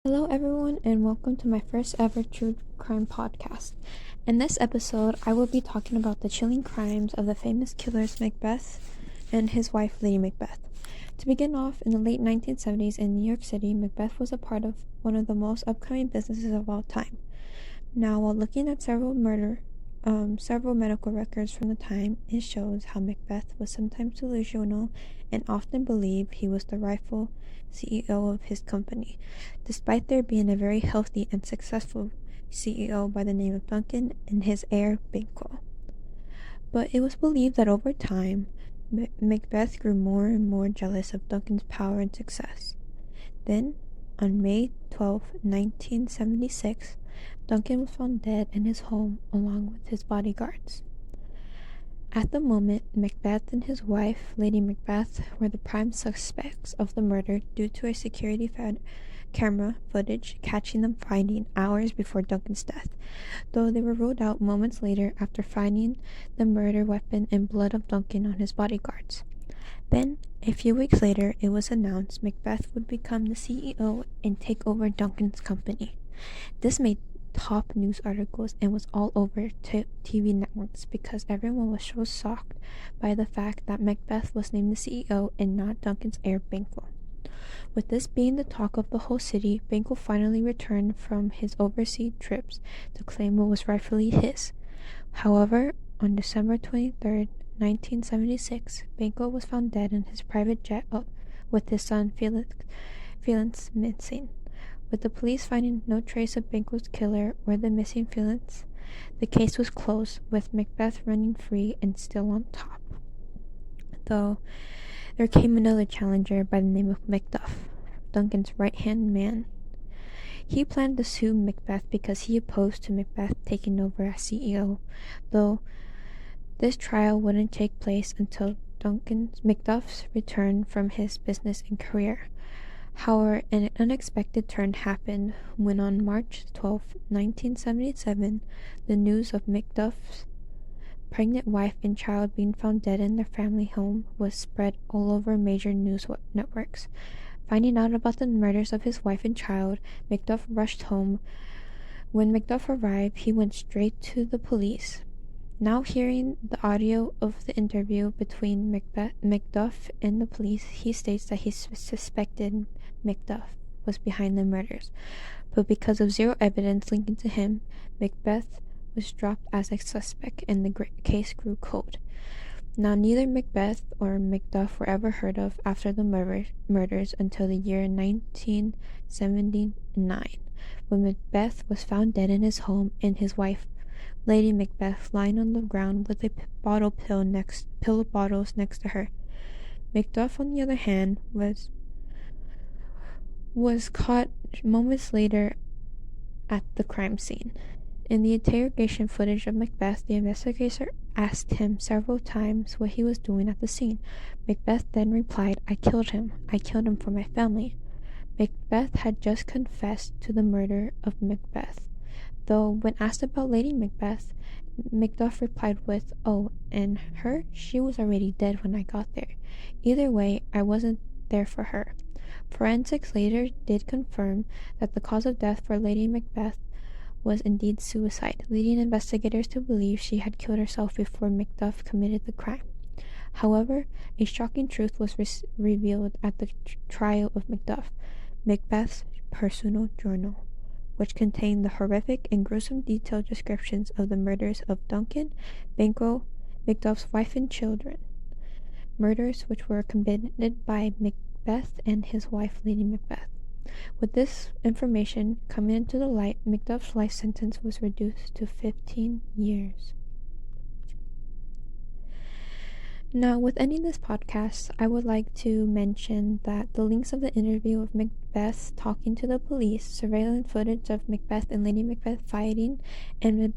Hello, everyone, and welcome to my first ever true crime podcast. In this episode, I will be talking about the chilling crimes of the famous killers Macbeth and his wife, Lady Macbeth. To begin off, in the late 1970s in New York City, Macbeth was a part of one of the most upcoming businesses of all time. Now, while looking at several medical records from the time, it shows how Macbeth was sometimes delusional and often believed he was the rightful CEO of his company, despite there being a very healthy and successful CEO by the name of Duncan and his heir Banquo. But it was believed that over time, Macbeth grew more and more jealous of Duncan's power and success. Then, on May 12, 1976, Duncan was found dead in his home along with his bodyguards. At the moment, Macbeth and his wife, Lady Macbeth, were the prime suspects of the murder due to a security camera footage catching them fighting hours before Duncan's death, though they were ruled out moments later after finding the murder weapon and blood of Duncan on his bodyguards. Then, a few weeks later, it was announced Macbeth would become the CEO and take over Duncan's company. This made top news articles and was all over TV networks because everyone was so shocked by the fact that Macbeth was named the CEO and not Duncan's heir Banquo. With this being the talk of the whole city, Banquo finally returned from his overseas trips to claim what was rightfully his. However, on December 23rd, 1976, Banquo was found dead in his private jet with his son Felix missing. With the police finding no trace of Banquo's killer or the missing Felix, the case was closed, with Macbeth running free and still on top. Though there came another challenger by the name of Macduff, Duncan's right-hand man. He planned to sue Macbeth because he opposed to Macbeth taking over as CEO, though this trial wouldn't take place until Macduff's return from his business and career. However, an unexpected turn happened when on March 12, 1977, the news of Macduff's pregnant wife and child being found dead in their family home was spread all over major news networks. Finding out about the murders of his wife and child, Macduff rushed home. When Macduff arrived, he went straight to the police. Now hearing the audio of the interview between Macduff and the police, he states that he suspected Macduff was behind the murders, but because of zero evidence linking to him, Macbeth was dropped as a suspect and the case grew cold. Now neither Macbeth or Macduff were ever heard of after the murders until the year 1979, when Macbeth was found dead in his home and his wife, Lady Macbeth, lying on the ground with a pill of bottles next to her. Macduff, on the other hand, was caught moments later at the crime scene. In the interrogation footage of Macbeth, the investigator asked him several times what he was doing at the scene. Macbeth then replied, "I killed him. I killed him for my family." Macbeth had just confessed to the murder of Macbeth, though when asked about Lady Macbeth, Macduff replied with, "Oh, and her? She was already dead when I got there. Either way, I wasn't there for her." Forensics later did confirm that the cause of death for Lady Macbeth was indeed suicide, leading investigators to believe she had killed herself before Macduff committed the crime. However, a shocking truth was revealed at the trial of Macbeth's personal journal, which contained the horrific and gruesome detailed descriptions of the murders of Duncan, Banquo, Macduff's wife and children. Murders which were committed by Macbeth and his wife, Lady Macbeth. With this information coming into the light, Macduff's life sentence was reduced to 15 years. Now, with ending this podcast, I would like to mention that the links of the interview of Macbeth talking to the police, surveillance footage of Macbeth and Lady Macbeth fighting, and